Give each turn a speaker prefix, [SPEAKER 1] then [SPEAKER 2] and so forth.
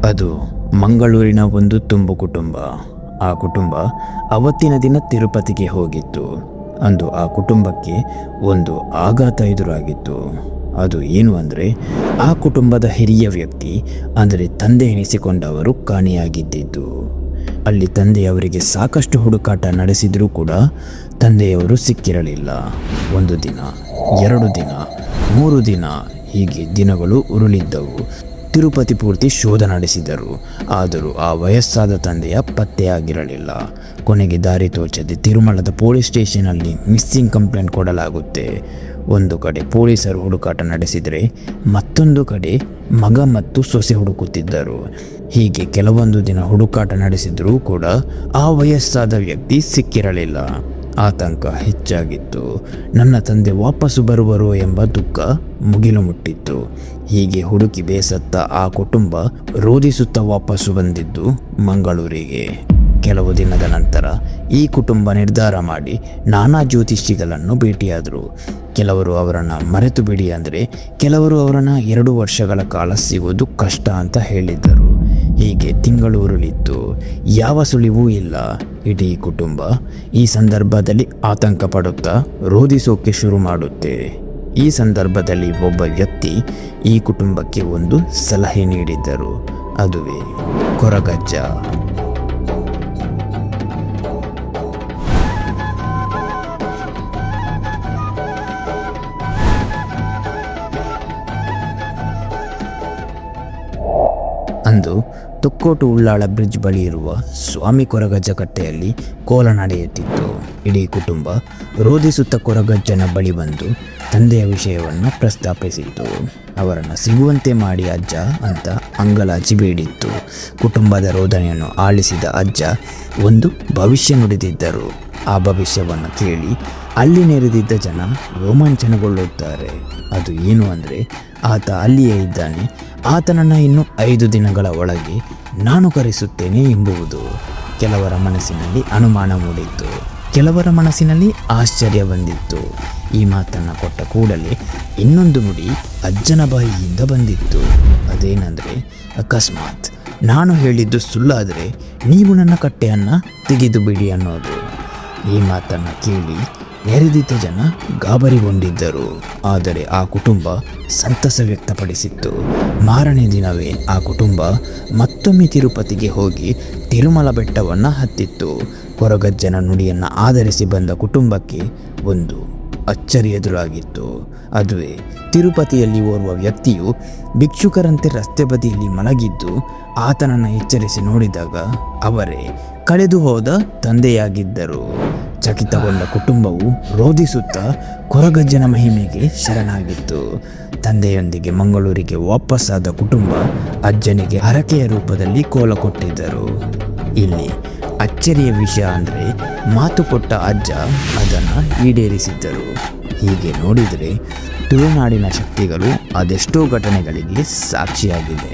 [SPEAKER 1] ಅದು ಮಂಗಳೂರಿನ ಒಂದು ತುಂಬು ಕುಟುಂಬ. ಆ ಕುಟುಂಬ ಅವತ್ತಿನ ದಿನ ತಿರುಪತಿಗೆ ಹೋಗಿತ್ತು. ಅಂದು ಆ ಕುಟುಂಬಕ್ಕೆ ಒಂದು ಆಘಾತ ಎದುರಾಗಿತ್ತು. ಅದು ಏನು ಅಂದರೆ, ಆ ಕುಟುಂಬದ ಹಿರಿಯ ವ್ಯಕ್ತಿ ಅಂದರೆ ತಂದೆ ಎನಿಸಿಕೊಂಡವರು ಕಾಣೆಯಾಗಿದ್ದಿದ್ದು. ಅಲ್ಲಿ ತಂದೆಯವರಿಗೆ ಸಾಕಷ್ಟು ಹುಡುಕಾಟ ನಡೆಸಿದರೂ ಕೂಡ ತಂದೆಯವರು ಸಿಕ್ಕಿರಲಿಲ್ಲ. 1 ದಿನ, 2 ದಿನ, 3 ದಿನ ಹೀಗೆ ದಿನಗಳು ಉರುಳಿದ್ದವು. ತಿರುಪತಿ ಪೂರ್ತಿ ಶೋಧ ನಡೆಸಿದರು. ಆದರೂ ಆ ವಯಸ್ಸಾದ ತಂದೆಯ ಪತ್ತೆಯಾಗಿರಲಿಲ್ಲ. ಕೊನೆಗೆ ದಾರಿ ತೋಚದೆ ತಿರುಮಲದ ಪೊಲೀಸ್ ಸ್ಟೇಷನಲ್ಲಿ ಮಿಸ್ಸಿಂಗ್ ಕಂಪ್ಲೇಂಟ್ ಕೊಡಲಾಗುತ್ತೆ. ಒಂದು ಕಡೆ ಪೊಲೀಸರು ಹುಡುಕಾಟ ನಡೆಸಿದರೆ, ಮತ್ತೊಂದು ಕಡೆ ಮಗ ಮತ್ತು ಸೊಸೆ ಹುಡುಕುತ್ತಿದ್ದರು. ಹೀಗೆ ಕೆಲವೊಂದು ದಿನ ಹುಡುಕಾಟ ನಡೆಸಿದರೂ ಕೂಡ ಆ ವಯಸ್ಸಾದ ವ್ಯಕ್ತಿ ಸಿಕ್ಕಿರಲಿಲ್ಲ. ಆತಂಕ ಹೆಚ್ಚಾಗಿತ್ತು. ನನ್ನ ತಂದೆ ವಾಪಸ್ಸು ಬರುವರು ಎಂಬ ದುಃಖ ಮುಗಿಲು ಮುಟ್ಟಿತ್ತು. ಹೀಗೆ ಹುಡುಕಿ ಬೇಸತ್ತ ಆ ಕುಟುಂಬ ರೋಧಿಸುತ್ತಾ ವಾಪಸ್ಸು ಬಂದಿದ್ದು ಮಂಗಳೂರಿಗೆ. ಕೆಲವು ದಿನದ ನಂತರ ಈ ಕುಟುಂಬ ನಿರ್ಧಾರ ಮಾಡಿ ನಾನಾ ಜ್ಯೋತಿಷಿಗಳನ್ನು ಭೇಟಿಯಾದರು. ಕೆಲವರು ಅವರನ್ನು ಮರೆತು ಬಿಡಿ ಅಂದರೆ, ಕೆಲವರು ಅವರನ್ನು 2 ವರ್ಷಗಳ ಕಾಲ ಸಿಗೋದು ಕಷ್ಟ ಅಂತ ಹೇಳಿದ್ದರು. ಹೀಗೆ ತಿಂಗಳೂರುಳಿತ್ತು. ಯಾವ ಸುಳಿವೂ ಇಲ್ಲ. ಇಡೀ ಕುಟುಂಬ ಈ ಸಂದರ್ಭದಲ್ಲಿ ಆತಂಕ ಪಡುತ್ತಾ ರೋಧಿಸೋಕೆ ಶುರು ಮಾಡುತ್ತೆ. ಈ ಸಂದರ್ಭದಲ್ಲಿ ಒಬ್ಬ ವ್ಯಕ್ತಿ ಈ ಕುಟುಂಬಕ್ಕೆ ಒಂದು ಸಲಹೆ ನೀಡಿದ್ದರು. ಅದುವೇ ಕೊರಗಜ್ಜ. ಅಂದು ತೊಕ್ಕೋಟು ಉಳ್ಳಾಳ ಬ್ರಿಡ್ಜ್ ಬಳಿ ಇರುವ ಸ್ವಾಮಿ ಕೊರಗಜ್ಜ ಕಟ್ಟೆಯಲ್ಲಿ ಕೋಲ ನಡೆಯುತ್ತಿತ್ತು. ಇಡೀ ಕುಟುಂಬ ರೋಧಿಸುತ್ತ ಕೊರಗಜ್ಜನ ಬಳಿ ಬಂದು ತಂದೆಯ ವಿಷಯವನ್ನು ಪ್ರಸ್ತಾಪಿಸಿತ್ತು. ಅವರನ್ನು ಸಿಗುವಂತೆ ಮಾಡಿ ಅಜ್ಜ ಅಂತ ಅಂಗಲಾಚಿ ಬೇಡಿತ್ತು. ಕುಟುಂಬದ ರೋದನೆಯನ್ನು ಆಲಿಸಿದ ಅಜ್ಜ ಒಂದು ಭವಿಷ್ಯ ನುಡಿದಿದ್ದರು. ಆ ಭವಿಷ್ಯವನ್ನು ಕೇಳಿ ಅಲ್ಲಿ ನೆರೆದಿದ್ದ ಜನ ರೋಮಾಂಚನಗೊಳ್ಳುತ್ತಾರೆ. ಅದು ಏನು ಅಂದರೆ, ಆತ ಅಲ್ಲಿಯೇ ಇದ್ದಾನೆ, ಆತನನ್ನು ಇನ್ನು 5 ದಿನಗಳ ಒಳಗೆ ನಾನು ಕರೆಸುತ್ತೇನೆ ಎಂಬುವುದು. ಕೆಲವರ ಮನಸ್ಸಿನಲ್ಲಿ ಅನುಮಾನ ಮೂಡಿತ್ತು, ಕೆಲವರ ಮನಸ್ಸಿನಲ್ಲಿ ಆಶ್ಚರ್ಯ ಬಂದಿತ್ತು. ಈ ಮಾತನ್ನು ಕೊಟ್ಟ ಕೂಡಲೇ ಇನ್ನೊಂದು ನುಡಿ ಅಜ್ಜನ ಬಾಯಿಯಿಂದ ಬಂದಿತ್ತು. ಅದೇನೆಂದರೆ, ಅಕಸ್ಮಾತ್ ನಾನು ಹೇಳಿದ್ದು ಸುಳ್ಳಾದರೆ ನೀವು ನನ್ನ ಕಟ್ಟೆಯನ್ನು ತೆಗೆದು ಬಿಡಿ ಅನ್ನೋದು. ಈ ಮಾತನ್ನು ಕೇಳಿ ನೆರೆದಿದ್ದ ಜನ ಗಾಬರಿಗೊಂಡಿದ್ದರು. ಆದರೆ ಆ ಕುಟುಂಬ ಸಂತಸ ವ್ಯಕ್ತಪಡಿಸಿತ್ತು. ಮಾರನೇ ದಿನವೇ ಆ ಕುಟುಂಬ ಮತ್ತೊಮ್ಮೆ ತಿರುಪತಿಗೆ ಹೋಗಿ ತಿರುಮಲ ಬೆಟ್ಟವನ್ನು ಹತ್ತಿತ್ತು. ಕೊರಗಜ್ಜನ ನುಡಿಯನ್ನು ಆಧರಿಸಿ ಬಂದ ಕುಟುಂಬಕ್ಕೆ ಒಂದು ಅಚ್ಚರಿ ಎದುರಾಗಿತ್ತು. ಅದುವೇ ತಿರುಪತಿಯಲ್ಲಿ ಓರ್ವ ವ್ಯಕ್ತಿಯು ಭಿಕ್ಷುಕರಂತೆ ರಸ್ತೆ ಬದಿಯಲ್ಲಿ ಮಲಗಿದ್ದು ಆತನನ್ನು ಎಚ್ಚರಿಸಿ ನೋಡಿದಾಗ ಅವರೇ ಕಳೆದು ಹೋದ ತಂದೆಯಾಗಿದ್ದರು. ಚಕಿತಗೊಂಡ ಕುಟುಂಬವು ರೋಧಿಸುತ್ತಾ ಕೊರಗಜ್ಜನ ಮಹಿಮೆಗೆ ಶರಣಾಗಿತ್ತು. ತಂದೆಯೊಂದಿಗೆ ಮಂಗಳೂರಿಗೆ ವಾಪಸ್ಸಾದ ಕುಟುಂಬ ಅಜ್ಜನಿಗೆ ಹರಕೆಯ ರೂಪದಲ್ಲಿ ಕೋಲ ಕೊಟ್ಟಿದ್ದರು. ಇಲ್ಲಿ ಅಚ್ಚರಿಯ ವಿಷಯ ಅಂದರೆ, ಮಾತು ಕೊಟ್ಟ ಅಜ್ಜ ಅದನ್ನು ಈಡೇರಿಸಿದ್ದರು. ಹೀಗೆ ನೋಡಿದರೆ ತುಳುನಾಡಿನ ಶಕ್ತಿಗಳು ಅದೆಷ್ಟೋ ಘಟನೆಗಳಿಗೆ ಸಾಕ್ಷಿಯಾಗಿದೆ.